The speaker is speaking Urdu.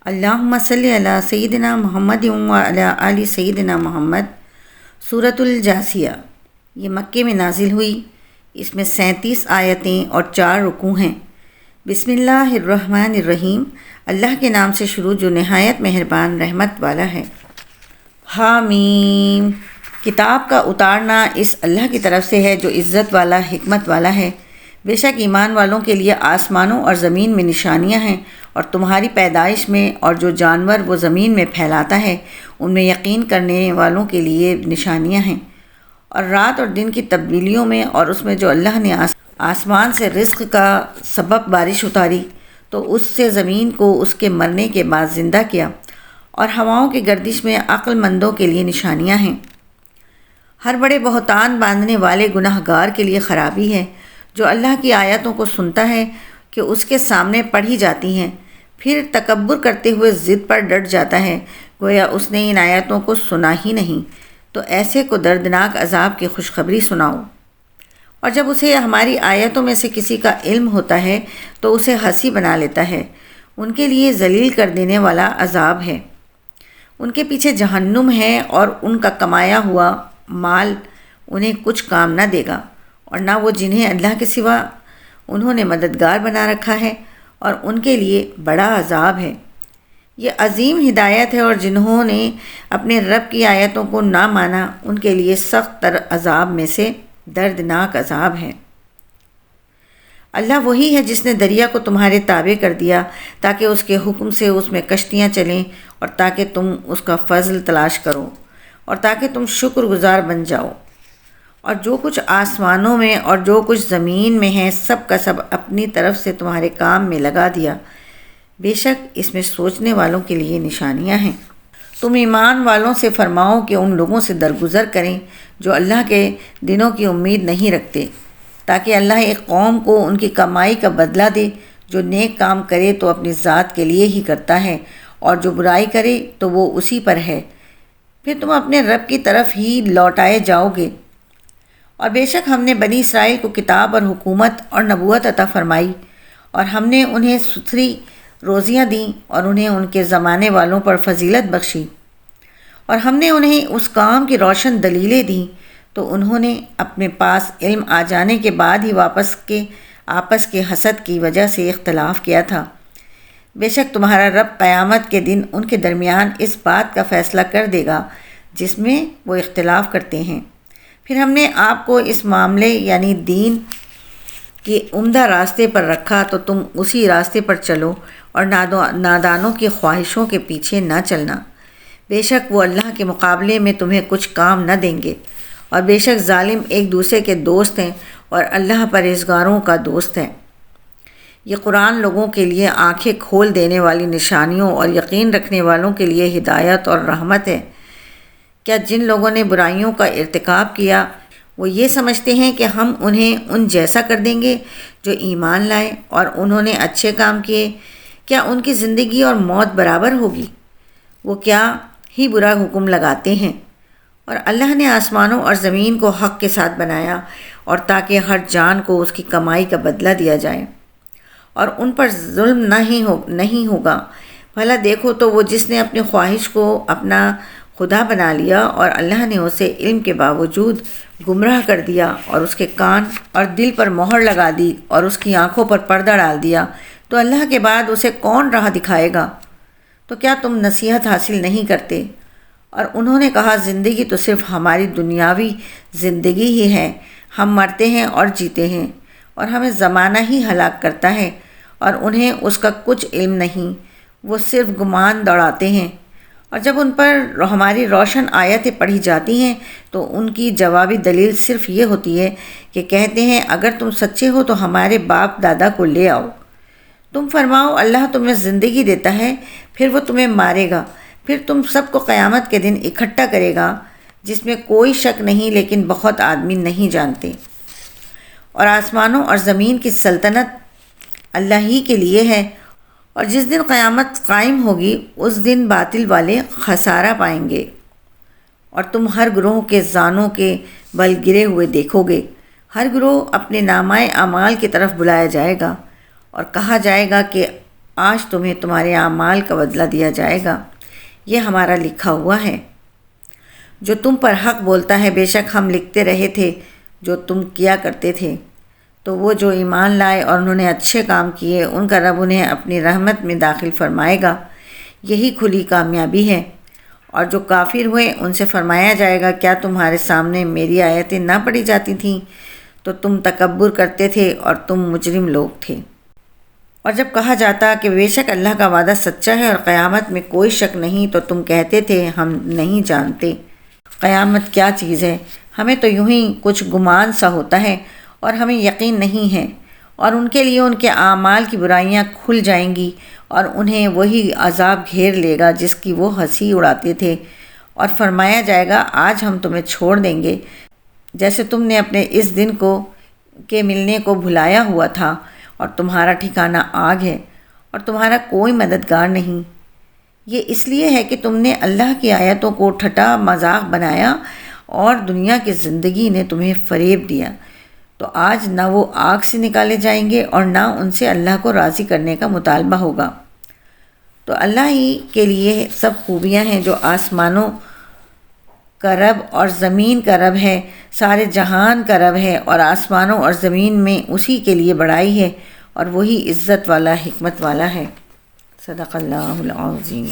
اللہم صلی علی سیدنا محمد وعلی آل سیدنا محمد۔ سورۃ الجاثیہ یہ مکے میں نازل ہوئی۔ اس میں 37 آیتیں اور 4 رکوع ہیں۔ بسم اللہ الرحمن الرحیم، اللہ کے نام سے شروع جو نہایت مہربان رحمت والا ہے۔ حامیم، کتاب کا اتارنا اس اللہ کی طرف سے ہے جو عزت والا حکمت والا ہے۔ بے شک ایمان والوں کے لیے آسمانوں اور زمین میں نشانیاں ہیں، اور تمہاری پیدائش میں اور جو جانور وہ زمین میں پھیلاتا ہے ان میں یقین کرنے والوں کے لیے نشانیاں ہیں، اور رات اور دن کی تبدیلیوں میں، اور اس میں جو اللہ نے آسمان سے رزق کا سبب بارش اتاری تو اس سے زمین کو اس کے مرنے کے بعد زندہ کیا، اور ہواؤں کی گردش میں عقل مندوں کے لیے نشانیاں ہیں۔ ہر بڑے بہتان باندھنے والے گناہ گار کے لیے خرابی ہے جو اللہ کی آیتوں کو سنتا ہے کہ اس کے سامنے پڑھی جاتی ہیں، پھر تکبر کرتے ہوئے ضد پر ڈٹ جاتا ہے گویا اس نے ان آیتوں کو سنا ہی نہیں، تو ایسے کو دردناک عذاب کی خوشخبری سناؤ۔ اور جب اسے ہماری آیتوں میں سے کسی کا علم ہوتا ہے تو اسے ہنسی بنا لیتا ہے، ان کے لیے ذلیل کر دینے والا عذاب ہے۔ ان کے پیچھے جہنم ہے، اور ان کا کمایا ہوا مال انہیں کچھ کام نہ دے گا، اور نہ وہ جنہیں اللہ کے سوا انہوں نے مددگار بنا رکھا ہے، اور ان کے لیے بڑا عذاب ہے۔ یہ عظیم ہدایت ہے، اور جنہوں نے اپنے رب کی آیتوں کو نہ مانا ان کے لیے سخت تر عذاب میں سے دردناک عذاب ہے۔ اللہ وہی ہے جس نے دریا کو تمہارے تابع کر دیا تاکہ اس کے حکم سے اس میں کشتیاں چلیں، اور تاکہ تم اس کا فضل تلاش کرو، اور تاکہ تم شکر گزار بن جاؤ۔ اور جو کچھ آسمانوں میں اور جو کچھ زمین میں ہے سب کا سب اپنی طرف سے تمہارے کام میں لگا دیا، بے شک اس میں سوچنے والوں کے لیے نشانیاں ہیں۔ تم ایمان والوں سے فرماؤ کہ ان لوگوں سے درگزر کریں جو اللہ کے دنوں کی امید نہیں رکھتے، تاکہ اللہ ایک قوم کو ان کی کمائی کا بدلہ دے۔ جو نیک کام کرے تو اپنی ذات کے لیے ہی کرتا ہے، اور جو برائی کرے تو وہ اسی پر ہے، پھر تم اپنے رب کی طرف ہی لوٹائے جاؤ گے۔ اور بے شک ہم نے بنی اسرائیل کو کتاب اور حکومت اور نبوت عطا فرمائی، اور ہم نے انہیں ستھری روزیاں دیں، اور انہیں ان کے زمانے والوں پر فضیلت بخشی، اور ہم نے انہیں اس کام کی روشن دلیلیں دیں، تو انہوں نے اپنے پاس علم آ جانے کے بعد ہی آپس کے حسد کی وجہ سے اختلاف کیا تھا۔ بے شک تمہارا رب قیامت کے دن ان کے درمیان اس بات کا فیصلہ کر دے گا جس میں وہ اختلاف کرتے ہیں۔ پھر ہم نے آپ کو اس معاملے یعنی دین کے عمدہ راستے پر رکھا تو تم اسی راستے پر چلو، اور نادانوں کی خواہشوں کے پیچھے نہ چلنا۔ بے شک وہ اللہ کے مقابلے میں تمہیں کچھ کام نہ دیں گے، اور بے شک ظالم ایک دوسرے کے دوست ہیں، اور اللہ پرہیزگاروں کا دوست ہے۔ یہ قرآن لوگوں کے لیے آنکھیں کھول دینے والی نشانیوں اور یقین رکھنے والوں کے لیے ہدایت اور رحمت ہے۔ کیا جن لوگوں نے برائیوں کا ارتکاب کیا وہ یہ سمجھتے ہیں کہ ہم انہیں ان جیسا کر دیں گے جو ایمان لائے اور انہوں نے اچھے کام کیے؟ کیا ان کی زندگی اور موت برابر ہوگی؟ وہ کیا ہی برا حکم لگاتے ہیں۔ اور اللہ نے آسمانوں اور زمین کو حق کے ساتھ بنایا، اور تاکہ ہر جان کو اس کی کمائی کا بدلہ دیا جائے، اور ان پر ظلم نہیں ہوگا۔ بھلا دیکھو تو وہ جس نے اپنی خواہش کو اپنا خدا بنا لیا، اور اللہ نے اسے علم کے باوجود گمراہ کر دیا، اور اس کے کان اور دل پر مہر لگا دی، اور اس کی آنکھوں پر پردہ ڈال دیا، تو اللہ کے بعد اسے کون راہ دکھائے گا؟ تو کیا تم نصیحت حاصل نہیں کرتے؟ اور انہوں نے کہا زندگی تو صرف ہماری دنیاوی زندگی ہی ہے، ہم مرتے ہیں اور جیتے ہیں، اور ہمیں زمانہ ہی ہلاک کرتا ہے، اور انہیں اس کا کچھ علم نہیں، وہ صرف گمان دوڑاتے ہیں۔ اور جب ان پر ہماری روشن آیتیں پڑھی جاتی ہیں تو ان کی جوابی دلیل صرف یہ ہوتی ہے کہ کہتے ہیں اگر تم سچے ہو تو ہمارے باپ دادا کو لے آؤ۔ تم فرماؤ اللہ تمہیں زندگی دیتا ہے، پھر وہ تمہیں مارے گا، پھر تم سب کو قیامت کے دن اکٹھا کرے گا، جس میں کوئی شک نہیں لیکن بہت آدمی نہیں جانتے۔ اور آسمانوں اور زمین کی سلطنت اللہ ہی کے لیے ہے، اور جس دن قیامت قائم ہوگی اس دن باطل والے خسارہ پائیں گے، اور تم ہر گروہ کے زانوں کے بل گرے ہوئے دیکھو گے۔ ہر گروہ اپنے نامۂ اعمال کی طرف بلایا جائے گا، اور کہا جائے گا کہ آج تمہیں تمہارے اعمال کا بدلہ دیا جائے گا، یہ ہمارا لکھا ہوا ہے۔ جو تم پر حق بولتا ہے، بے شک ہم لکھتے رہے تھے جو تم کیا کرتے تھے۔ تو وہ جو ایمان لائے اور انہوں نے اچھے کام کیے، ان کا رب انہیں اپنی رحمت میں داخل فرمائے گا، یہی کھلی کامیابی ہے۔ اور جو کافر ہوئے ان سے فرمایا جائے گا، کیا تمہارے سامنے میری آیتیں نہ پڑھی جاتی تھیں؟ تو تم تکبر کرتے تھے اور تم مجرم لوگ تھے۔ اور جب کہا جاتا کہ بے شک اللہ کا وعدہ سچا ہے اور قیامت میں کوئی شک نہیں، تو تم کہتے تھے ہم نہیں جانتے قیامت کیا چیز ہے، ہمیں تو یوں ہی کچھ گمان سا ہوتا ہے اور ہمیں یقین نہیں ہے۔ اور ان کے لیے ان کے اعمال کی برائیاں کھل جائیں گی اور انہیں وہی عذاب گھیر لے گا جس کی وہ ہنسی اڑاتے تھے، اور فرمایا جائے گا آج ہم تمہیں چھوڑ دیں گے جیسے تم نے اپنے اس دن کے ملنے کو بھلایا ہوا تھا، اور تمہارا ٹھکانہ آگ ہے اور تمہارا کوئی مددگار نہیں۔ یہ اس لیے ہے کہ تم نے اللہ کی آیتوں کو ٹھٹا مذاق بنایا اور دنیا کی زندگی نے تمہیں فریب دیا، تو آج نہ وہ آگ سے نکالے جائیں گے اور نہ ان سے اللہ کو راضی کرنے کا مطالبہ ہوگا۔ تو اللہ ہی کے لیے سب خوبیاں ہیں، جو آسمانوں کا رب اور زمین کا رب ہے، سارے جہان کا رب ہے، اور آسمانوں اور زمین میں اسی کے لیے بڑائی ہے، اور وہی عزت والا حکمت والا ہے۔ صدق اللہ العظیم۔